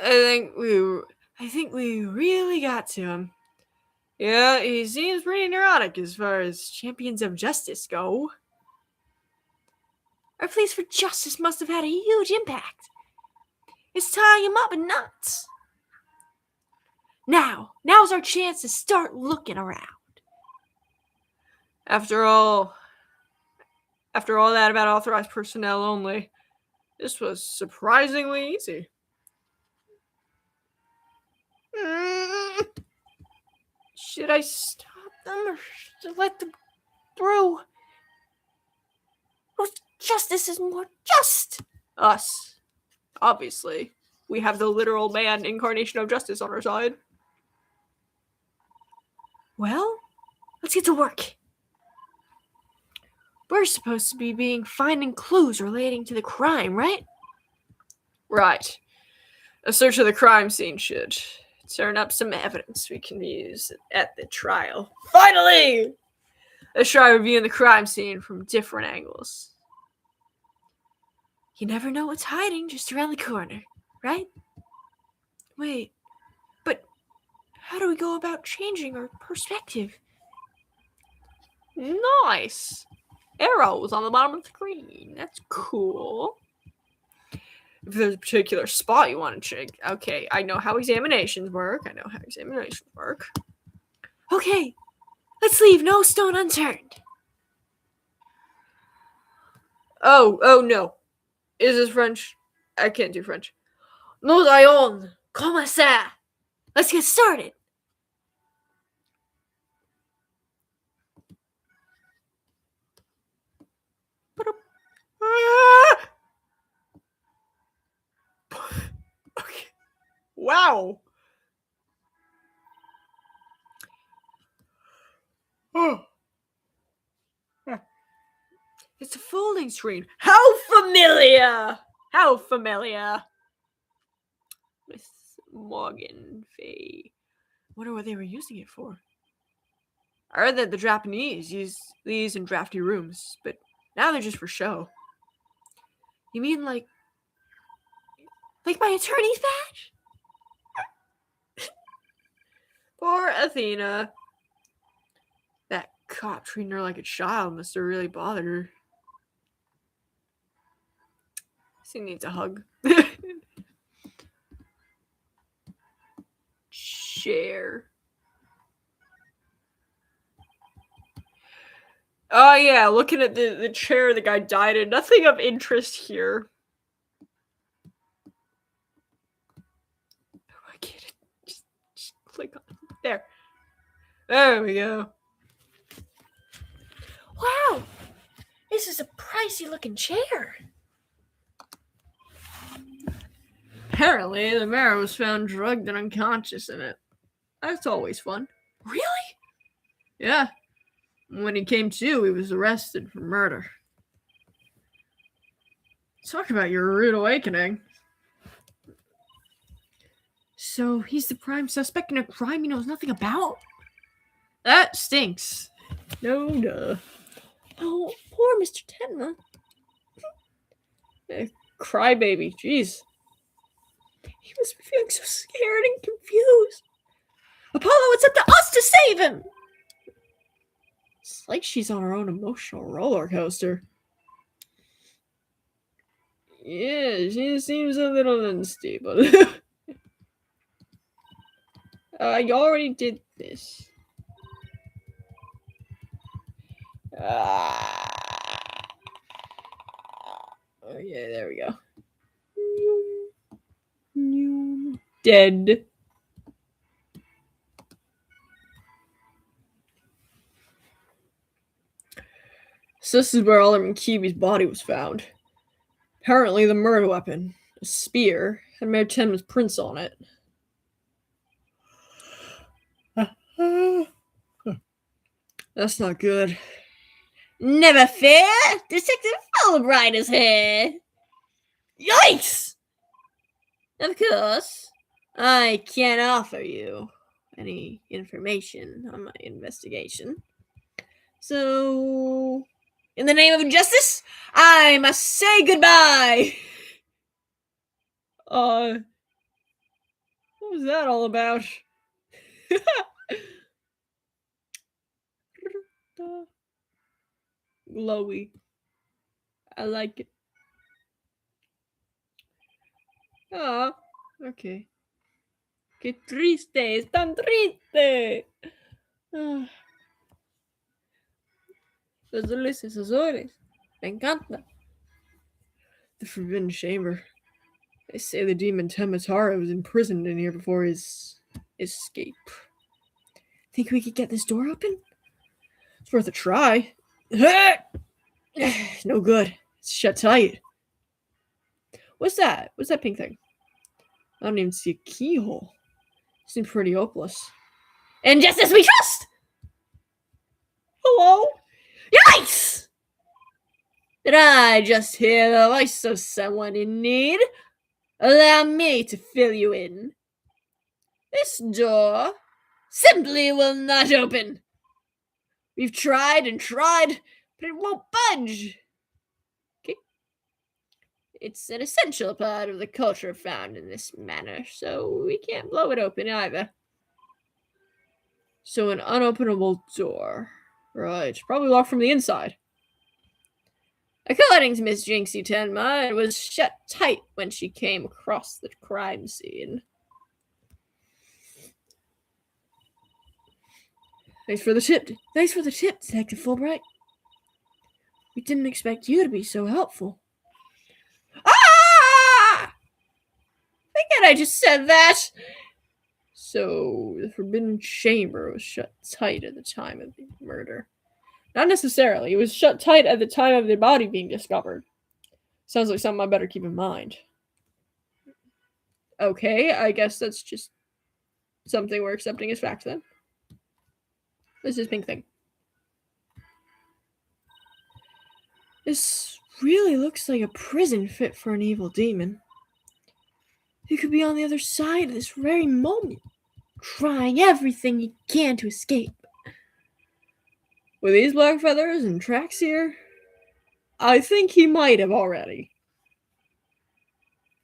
I think we really got to him. Yeah, he seems pretty neurotic as far as champions of justice go. Our pleas for justice must have had a huge impact. It's tying him up in knots. Now's our chance to start looking around. After all that about authorized personnel only, this was surprisingly easy. Should I stop them or should I let them through? Whose justice is more just? Us. Obviously. We have the literal man incarnation of justice on our side. Well, let's get to work. We're supposed to be finding clues relating to the crime, right? Right. A search of the crime scene should turn up some evidence we can use at the trial. Finally! Let's try reviewing the crime scene from different angles. You never know what's hiding just around the corner, right? Wait, but how do we go about changing our perspective? Nice! Arrows on the bottom of the screen. That's cool. If there's a particular spot you want to check, okay, I know how examinations work. Okay, let's leave no stone unturned. Oh no. Is this French? I can't do French. Nous allons commencer. Let's get started. Okay. Wow. Oh. It's a folding screen. How familiar! Miss Morgan Fay. Wonder what they were using it for. I heard that the Japanese use these in drafty rooms, but now they're just for show. You mean like my attorney's badge? Poor Athena. That cop treating her like a child must have really bothered her. She needs a hug. Chair. Oh yeah, looking at the chair the guy died in. Nothing of interest here. Oh, I get it. Just click on it. There. There we go. Wow, this is a pricey looking chair. Apparently, the mayor was found drugged and unconscious in it. That's always fun. Really? Yeah. When he came to, he was arrested for murder. Talk about your rude awakening. So he's the prime suspect in a crime he knows nothing about? That stinks. No, duh. Oh, poor Mr. Tenma. Crybaby, jeez. He must be feeling so scared and confused. Apollo, it's up to us to save him! It's like she's on her own emotional roller coaster. Yeah, she seems a little unstable. You already did this. Oh yeah, there we go. Dead. So this is where Alderman Kiwi's body was found. Apparently the murder weapon, a spear, had Mayor Tenma's prints on it. That's not good. Never fear! Detective Fulbright is here! Yikes! Of course, I can't offer you any information on my investigation. So, in the name of justice, I must say goodbye! What was that all about? Glowy. I like it. Ah, okay. Qué triste, es tan triste. Ah. Los dulces azores. Me encanta. The Forbidden Chamber. They say the demon Tematara was imprisoned in here before his escape. Think we could get this door open? It's worth a try. No good. It's shut tight. What's that? What's that pink thing? I don't even see a keyhole. Seems pretty hopeless. In justice we trust! Hello? Yikes! Did I just hear the voice of someone in need? Allow me to fill you in. This door simply will not open. We've tried and tried, but it won't budge. Okay. It's an essential part of the culture found in this manor, so we can't blow it open either. So an unopenable door. Right. Probably locked from the inside. According to Miss Jinxie Tenma, it was shut tight when she came across the crime scene. Thanks for the tip. Thanks for the tip, Detective Fulbright. We didn't expect you to be so helpful. Ah! Forget I just said that. So the Forbidden Chamber was shut tight at the time of the murder. Not necessarily. It was shut tight at the time of the body being discovered. Sounds like something I better keep in mind. Okay, I guess that's just something we're accepting as fact then. This is pink thing. This really looks like a prison fit for an evil demon. He could be on the other side of this very moment, trying everything he can to escape. With these black feathers and tracks here, I think he might have already.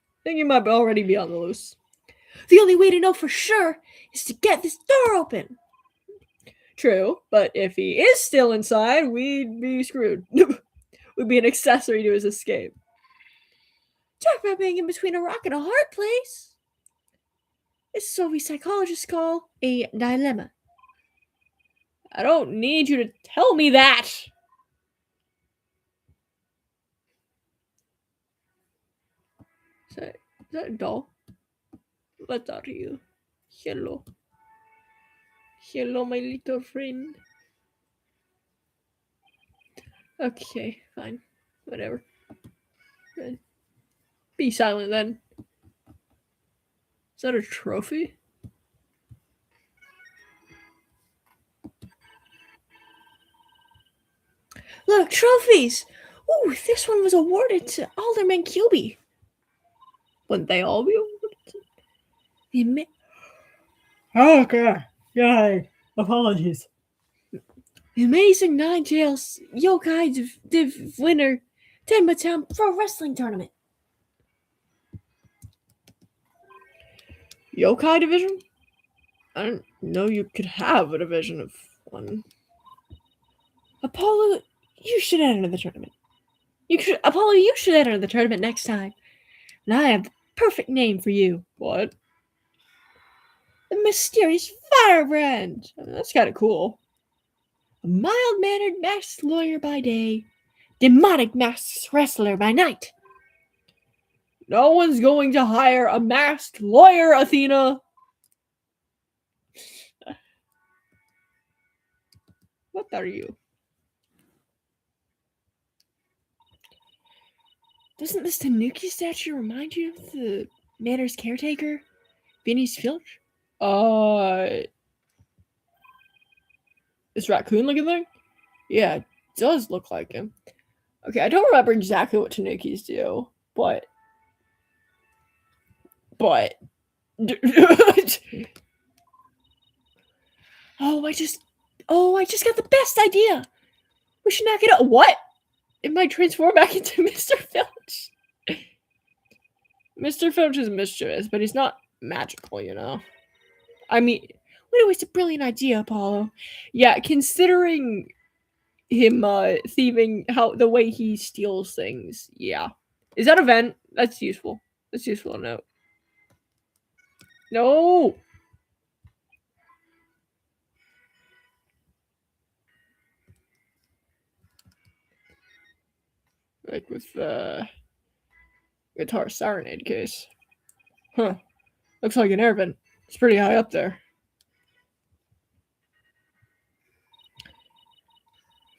I think he might already be on the loose. The only way to know for sure is to get this door open. True, but if he is still inside, we'd be screwed. We'd be an accessory to his escape. Talk about being in between a rock and a hard place. It's what we psychologists call a dilemma. I don't need you to tell me that. Is that a doll? What are you? Hello. Hello, my little friend. Okay, fine. Whatever. Good. Be silent then. Is that a trophy? Look, trophies! Ooh, this one was awarded to Alderman Cuby. Wouldn't they all be awarded? The ama- Okay. Yeah, apologies. the amazing Nine-Tails Yokai Div winner, Tenma-town Pro Wrestling Tournament. Yokai division? I didn't know you could have a division of one. Apollo, you should enter the tournament. Apollo, you should enter the tournament next time. And I have the perfect name for you. What? The Mysterious Firebrand. That's kind of cool. A mild-mannered masked lawyer by day, demonic masked wrestler by night. No one's going to hire a masked lawyer, Athena. What are you? Doesn't this Tanuki statue remind you of the manor's caretaker, Phineas Filch? This raccoon looking thing? Yeah, it does look like him. Okay, I don't remember exactly what Tanukis do, but Oh, I just got the best idea. we should knock it out. What? It might transform back into Mr. Filch. Mr. Filch is mischievous, but he's not magical, you know? I mean, What a waste of brilliant idea, Apollo. yeah, considering him thieving the way he steals things, yeah. Is that a vent? That's useful. That's useful to note. No! Like with the guitar serenade case. Huh. Looks like an air vent. It's pretty high up there.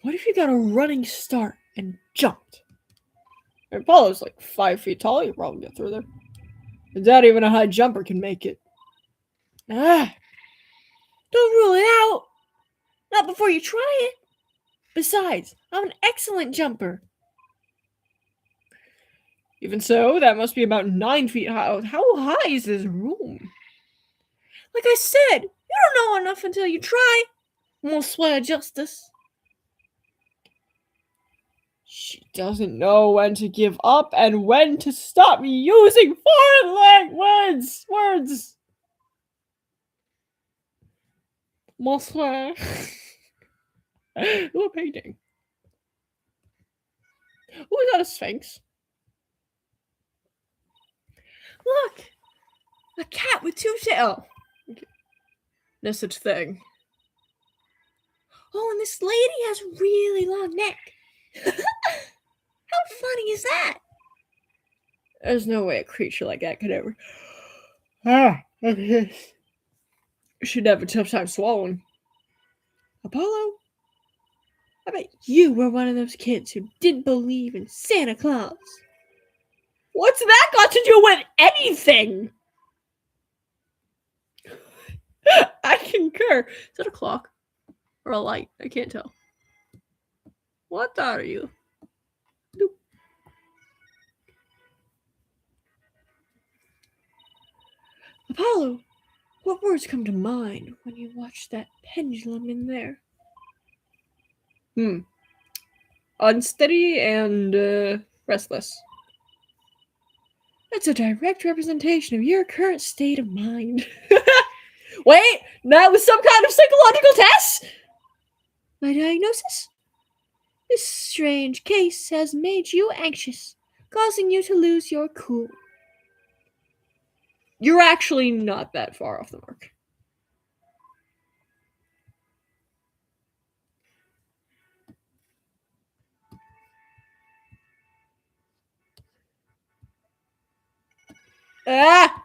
What if you got a running start and jumped? Apollo's like 5 feet tall. You probably get through there. Is that even a high jumper can make it? Ah, don't rule it out. Not before you try it. Besides, I'm an excellent jumper. Even so, that must be about 9 feet high. How high is this room? Like I said, you don't know enough until you try. Monsieur Justice. She doesn't know when to give up and when to stop using foreign words. Monsieur. Ooh, a painting. Ooh, is that a sphinx? Look, a cat with two tails. Okay. No such thing. Oh, and this lady has a really long neck. How funny is that? There's no way a creature like that could ever. Okay. She'd have a tough time swallowing. Apollo, I bet you were one of those kids who didn't believe in Santa Claus. What's that got to do with anything? I concur. Is that a clock? Or a light? I can't tell. What are you? Doop. Apollo, what words come to mind when you watch that pendulum in there? Unsteady and restless. That's a direct representation of your current state of mind. Wait, that was some kind of psychological test? My diagnosis? This strange case has made you anxious, causing you to lose your cool. You're actually not that far off the mark. Ah!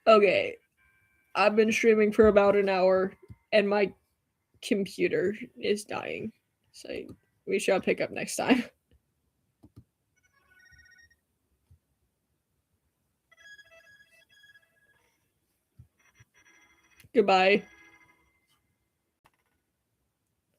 Okay. I've been streaming for about an hour, and my computer is dying. So we shall pick up next time. Goodbye.